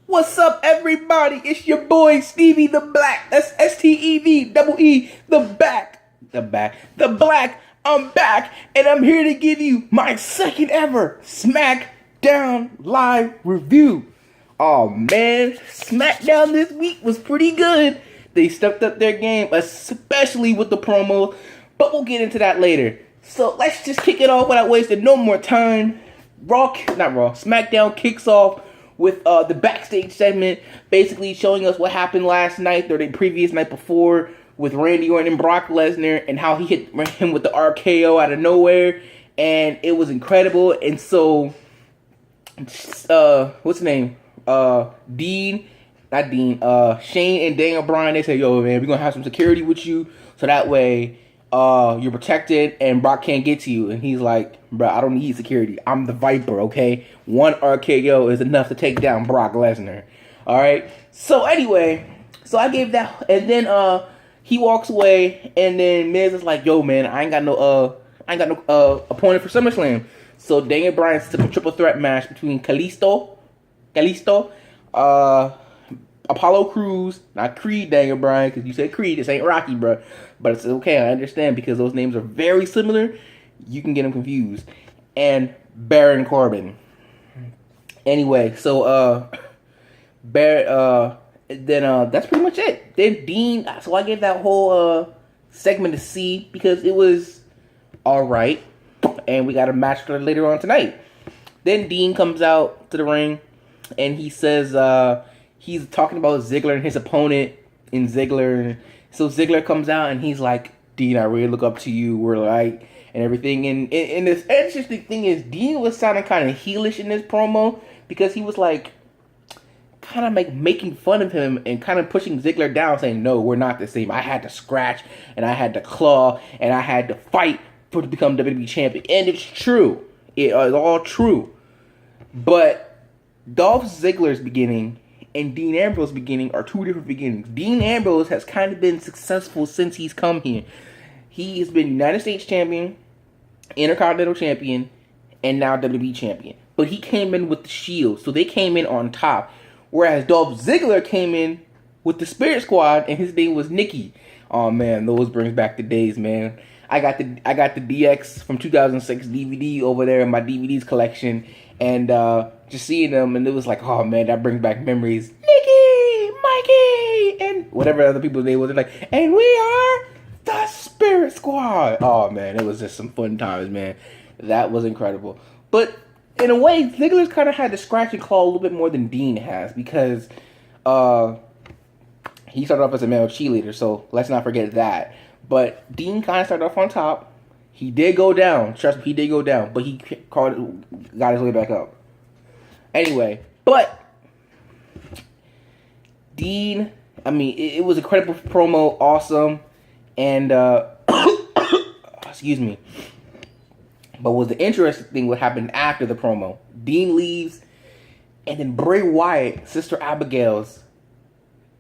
What's up, everybody? It's your boy Stevie the Black. That's STEV the back. The Black. I'm back, and I'm here to give you my second ever Smackdown live review. Oh man, Smackdown this week was pretty good. They stepped up their game, especially with the promos, but we'll get into that later. So let's just kick it off without wasting no more time. Smackdown kicks off with the backstage segment, basically showing us what happened last night or the previous night before with Randy Orton and Brock Lesnar, and how he hit him with the RKO out of nowhere, and it was incredible. And so, what's his name? Shane and Daniel Bryan, they say, yo man, we're gonna have some security with you, so that way you're protected and Brock can't get to you. And he's like, bro, I don't need security. I'm the Viper, okay? One RKO is enough to take down Brock Lesnar. Alright? So anyway, so I gave that, and then he walks away, and then Miz is like, yo man, I ain't got no opponent for SummerSlam. So Daniel Bryan sets up a triple threat match between Kalisto, Apollo Crews, not Creed, Daniel Bryan, because you said Creed, this ain't Rocky, bro. But it's okay, I understand, because those names are very similar. You can get them confused. And Baron Corbin. Anyway, so that's pretty much it. Then Dean, so I gave that whole segment a C because it was alright. And we got a match later on tonight. Then Dean comes out to the ring, and he says he's talking about Ziggler and his opponent in Ziggler. So Ziggler comes out and he's like, Dean, I really look up to you. We're like, and everything. And this interesting thing is, Dean was sounding kind of heelish in this promo because he was like, kind of like making fun of him and kind of pushing Ziggler down, saying, no, we're not the same. I had to scratch and I had to claw and I had to fight to become WWE champion. And it's true. It is all true. But Dolph Ziggler's beginning and Dean Ambrose's beginning are two different beginnings. Dean Ambrose has kind of been successful since he's come here. He has been United States champion, Intercontinental champion, and now WWE champion. But he came in with the Shield, so they came in on top. Whereas Dolph Ziggler came in with the Spirit Squad, and his name was Nikki. Oh man, those brings back the days, man. I got the DX from 2006 DVD over there in my DVDs collection, and just seeing them, and it was like, oh man, that brings back memories. Nikki, Mikey, and whatever other people's name was. They're like, and we are the Spirit Squad. Oh man, it was just some fun times, man. That was incredible. But in a way, Ziggler's kind of had to scratch and claw a little bit more than Dean has, because he started off as a male cheerleader, so let's not forget that. But Dean kind of started off on top. He did go down. Trust me, he did go down. But he got his way back up. Anyway, but Dean, I mean, it was a incredible promo, awesome. And, excuse me. But what was the interesting thing, what happened after the promo? Dean leaves, and then Bray Wyatt, Sister Abigail's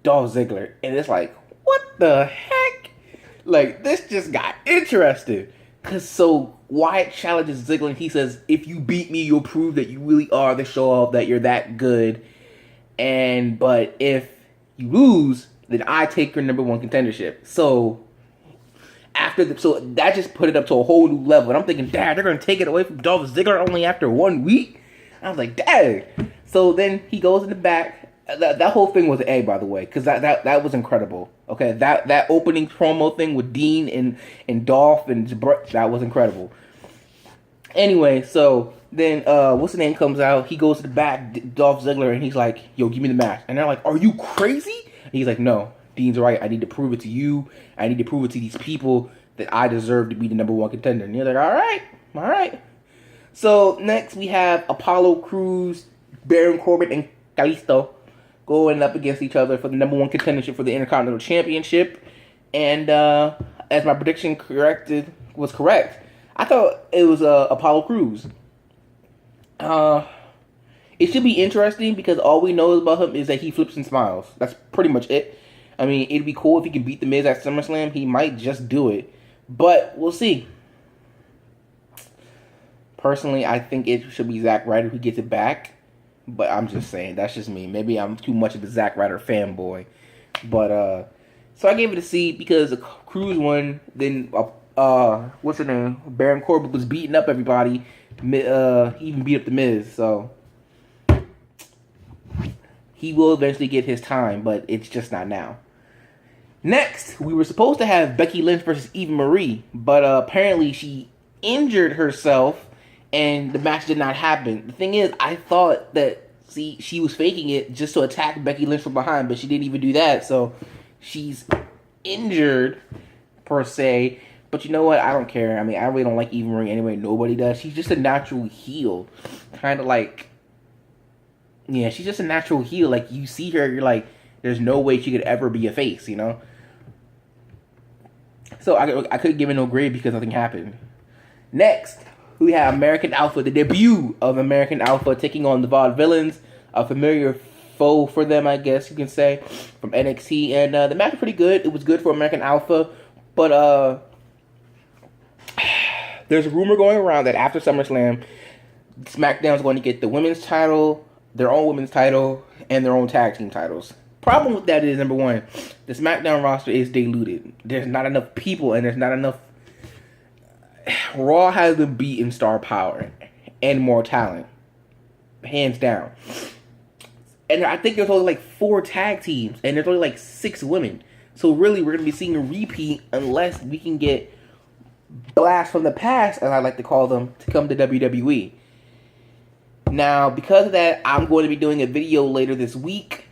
Dolph Ziggler. And it's like, what the heck? Like, this just got interesting. Because so Wyatt challenges Ziggler, and he says, if you beat me, you'll prove that you really are the show off, that you're that good. But if you lose, then I take your number one contendership. So so that just put it up to a whole new level. And I'm thinking, dad, they're going to take it away from Dolph Ziggler only after 1 week? I was like, dad. So then he goes in the back. That whole thing was an A, by the way, because that was incredible. Okay, that opening promo thing with Dean and Dolph and that was incredible. Anyway, so then what's the name comes out? He goes to the back, Dolph Ziggler, and he's like, yo, give me the match. And they're like, are you crazy? And he's like, no, Dean's right. I need to prove it to you. I need to prove it to these people that I deserve to be the number one contender. And you're like, all right. So next we have Apollo Crews, Baron Corbin, and Kalisto going up against each other for the number one contendership for the Intercontinental Championship. And as my prediction was correct, I thought it was Apollo Crews. It should be interesting because all we know about him is that he flips and smiles. That's pretty much it. I mean, it'd be cool if he could beat The Miz at SummerSlam. He might just do it. But we'll see. Personally, I think it should be Zack Ryder who gets it back. But I'm just saying, that's just me. Maybe I'm too much of a Zack Ryder fanboy. But so I gave it a C because the Cruz won. Then what's her name? Baron Corbin was beating up everybody. He even beat up the Miz. So he will eventually get his time, but it's just not now. Next, we were supposed to have Becky Lynch versus Eva Marie, but apparently she injured herself, and the match did not happen. The thing is, I thought that she was faking it just to attack Becky Lynch from behind, but she didn't even do that. So she's injured per se. But you know what? I don't care. I mean, I really don't like Eva Marie anyway. Nobody does. She's just a natural heel, kind of like. Yeah, she's just a natural heel. Like, you see her, you're like, there's no way she could ever be a face, you know? So I couldn't give it no grade because nothing happened. Next, we have American Alpha, the debut of American Alpha taking on the Vaudevillains, a familiar foe for them, I guess you can say, from NXT. And the match was pretty good. It was good for American Alpha, but there's a rumor going around that after SummerSlam, SmackDown is going to get the women's title, their own women's title, and their own tag team titles. Problem with that is, number one, the SmackDown roster is diluted. There's not enough people, and there's not enough. Raw has them beat in star power and more talent, hands down. And I think there's only like 4 tag teams, and there's only like 6 women. So really, we're gonna be seeing a repeat unless we can get blasts from the past, as I like to call them, to come to WWE. Now, because of that, I'm going to be doing a video later this week.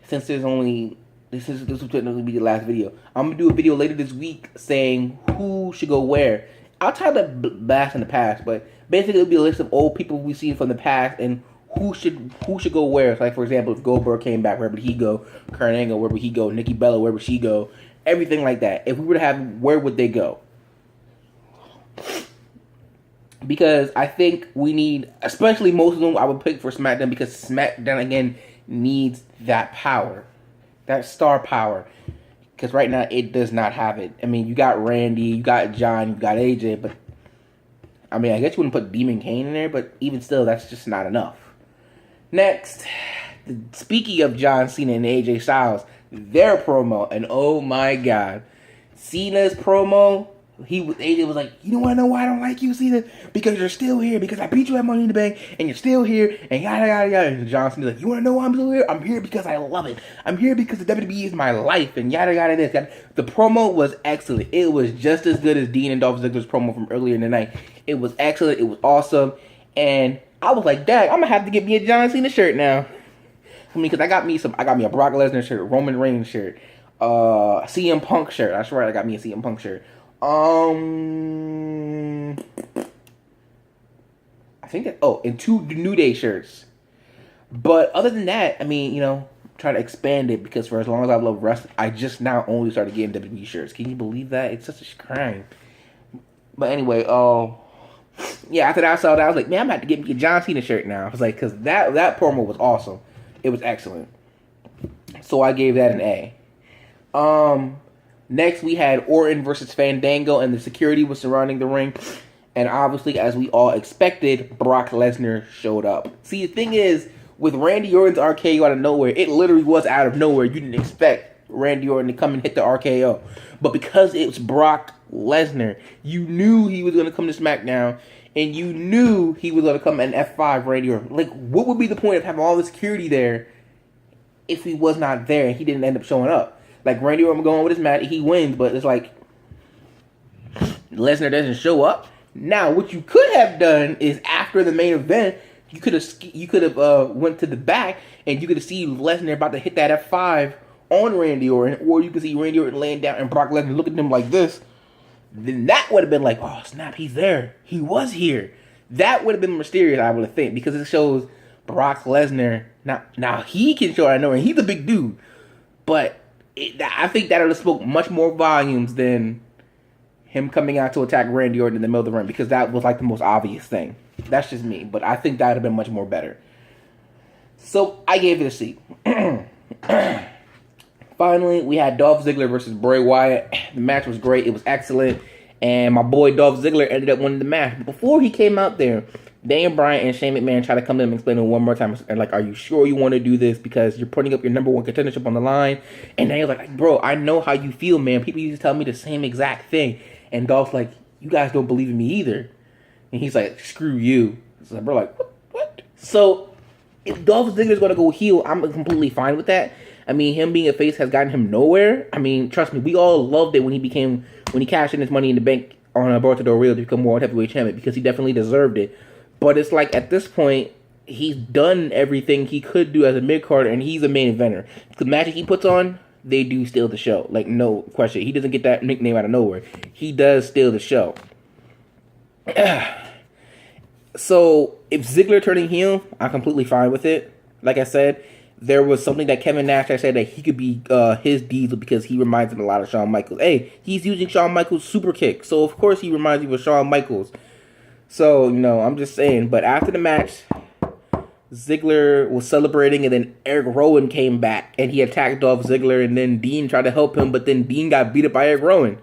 Since there's only this will be the last video. I'm gonna do a video later this week saying who should go where. I'll try to blast in the past, but basically it'll be a list of old people we've seen from the past and who should go where. So like, for example, if Goldberg came back, where would he go? Kurt Angle, where would he go? Nikki Bella, where would she go? Everything like that. If we were to have, where would they go? Because I think we need, especially most of them, I would pick for SmackDown, because SmackDown again needs that power, that star power. Because right now it does not have it. I mean, you got Randy, you got John, you got AJ, but I mean, I guess you wouldn't put Demon Kane in there, but even still, that's just not enough. Next, speaking of John Cena and AJ Styles, their promo, and oh my god, Cena's promo. AJ was like, you don't want to know why I don't like you, Cena? Because you're still here. Because I beat you at Money in the Bank, and you're still here, and yada yada yada. And John Cena's like, you want to know why I'm still here? I'm here because I love it. I'm here because the WWE is my life, and yada yada this. The promo was excellent. It was just as good as Dean and Dolph Ziggler's promo from earlier in the night. It was excellent. It was awesome, and I was like, dang, I'm gonna have to get me a John Cena shirt now. I mean, because I got me a Brock Lesnar shirt, Roman Reigns shirt, CM Punk shirt. That's right, I got me a CM Punk shirt. I think that, and 2 New Day shirts. But other than that, I mean, you know, try to expand it, because for as long as I love wrestling, I just now only started getting WWE shirts. Can you believe that? It's such a crime. But anyway, yeah, after that I saw that, I was like, man, I'm about to get me a John Cena shirt now. I was like, because that promo was awesome. It was excellent. So I gave that an A. Next, we had Orton versus Fandango, and the security was surrounding the ring. And obviously, as we all expected, Brock Lesnar showed up. See, the thing is, with Randy Orton's RKO out of nowhere, it literally was out of nowhere. You didn't expect Randy Orton to come and hit the RKO. But because it's Brock Lesnar, you knew he was going to come to SmackDown, and you knew he was going to come and F5 Randy Orton. Like, what would be the point of having all the security there if he was not there and he didn't end up showing up? Like, Randy Orton going with his match, he wins, but it's like Lesnar doesn't show up. Now, what you could have done is after the main event, you could have went to the back and you could have seen Lesnar about to hit that F5 on Randy Orton, or you could see Randy Orton laying down and Brock Lesnar look at him like this. Then that would have been like, oh snap, he's there. He was here. That would have been mysterious, I would think, because it shows Brock Lesnar. Now he can show out of nowhere, and he's a big dude, but I think that would have spoke much more volumes than him coming out to attack Randy Orton in the middle of the ring, because that was like the most obvious thing. That's just me, but I think that would have been much more better. So I gave it a C. Finally, we had Dolph Ziggler versus Bray Wyatt. The match was great. It was excellent. And my boy Dolph Ziggler ended up winning the match. But before he came out there, Daniel Bryan and Shane McMahon try to come to him and explain it one more time. And like, are you sure you want to do this? Because you're putting up your number one contendership on the line. And Daniel's like, bro, I know how you feel, man. People used to tell me the same exact thing. And Dolph's like, you guys don't believe in me either. And he's like, screw you. So we're like, what? So if Dolph Ziggler's going to go heel, I'm completely fine with that. I mean, him being a face has gotten him nowhere. I mean, trust me, we all loved it when he cashed in his Money in the Bank on Alberto Del Rio to become World Heavyweight Champion, because he definitely deserved it. But it's like, at this point, he's done everything he could do as a mid-carder, and he's a main eventer. The matches he puts on, they do steal the show. Like, no question. He doesn't get that nickname out of nowhere. He does steal the show. So, if Ziggler turning heel, I'm completely fine with it. Like I said, there was something that Kevin Nash said that he could be his Diesel because he reminds him a lot of Shawn Michaels. Hey, he's using Shawn Michaels' super kick, so of course he reminds you of Shawn Michaels. So, I'm just saying. But after the match, Ziggler was celebrating, and then Eric Rowan came back, and he attacked Dolph Ziggler, and then Dean tried to help him, but then Dean got beat up by Eric Rowan.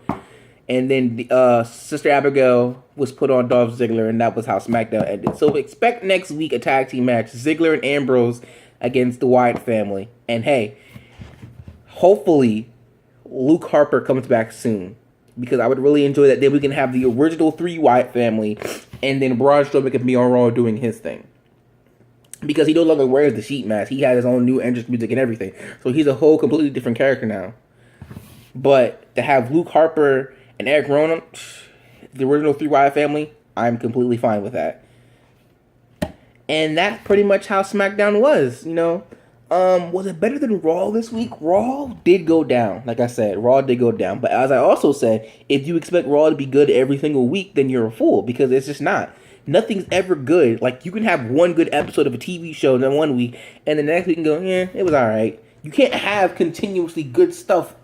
And then Sister Abigail was put on Dolph Ziggler, and that was how SmackDown ended. So expect next week a tag team match, Ziggler and Ambrose against the Wyatt family. And hey, hopefully Luke Harper comes back soon, because I would really enjoy that. Then we can have the original 3 Wyatt family, and then Braun Strowman can be on Raw doing his thing. Because he no longer wears the sheet mask. He has his own new entrance music and everything. So he's a whole completely different character now. But to have Luke Harper and Eric Rowan, the original 3 Wyatt family, I'm completely fine with that. And that's pretty much how SmackDown was, Was it better than Raw this week? Raw did go down. Like I said, Raw did go down. But as I also said, if you expect Raw to be good every single week, then you're a fool, because it's just not. Nothing's ever good. Like, you can have one good episode of a TV show in 1 week, and the next week you can go, it was alright. You can't have continuously good stuff,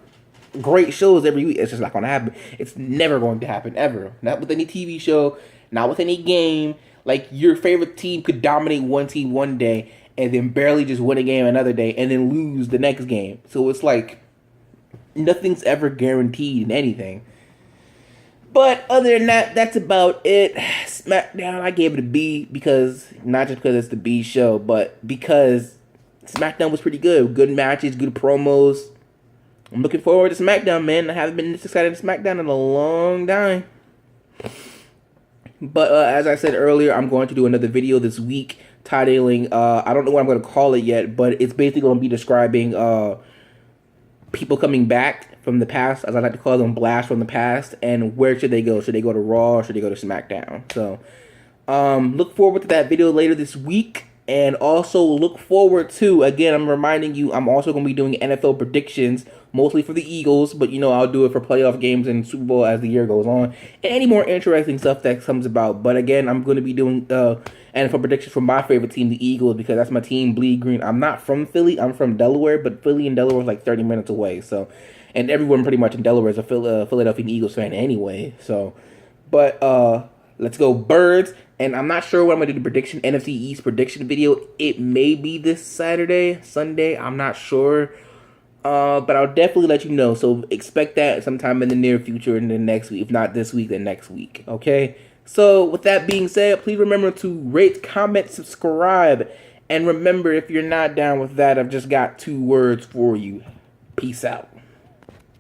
great shows every week. It's just not going to happen. It's never going to happen, ever. Not with any TV show, not with any game. Like, your favorite team could dominate one team one day, and then barely just win a game another day, and then lose the next game. So it's like, nothing's ever guaranteed in anything. But other than that, that's about it. SmackDown, I gave it a B, because, not just because it's the B show, but because SmackDown was pretty good. Good matches, good promos. I'm looking forward to SmackDown, man. I haven't been this excited to SmackDown in a long time. But as I said earlier, I'm going to do another video this week titling, I don't know what I'm going to call it yet, but it's basically going to be describing people coming back from the past, as I like to call them, blast from the past, and where should they go? Should they go to Raw, or should they go to SmackDown? So, look forward to that video later this week, and also look forward to, again, I'm reminding you, I'm also going to be doing NFL predictions, mostly for the Eagles, but, I'll do it for playoff games and Super Bowl as the year goes on, and any more interesting stuff that comes about. But again, I'm going to be doing NFL predictions for my favorite team, the Eagles, because that's my team, Bleed Green. I'm not from Philly, I'm from Delaware, but Philly and Delaware is like 30 minutes away, so... And everyone pretty much in Delaware is a Philadelphia Eagles fan anyway. So, but let's go Birds. And I'm not sure when I'm going to do the prediction, NFC East prediction video. It may be this Sunday. I'm not sure. But I'll definitely let you know. So expect that sometime in the near future, in the next week. If not this week, then next week. Okay? So with that being said, please remember to rate, comment, subscribe. And remember, if you're not down with that, I've just got 2 words for you. Peace out.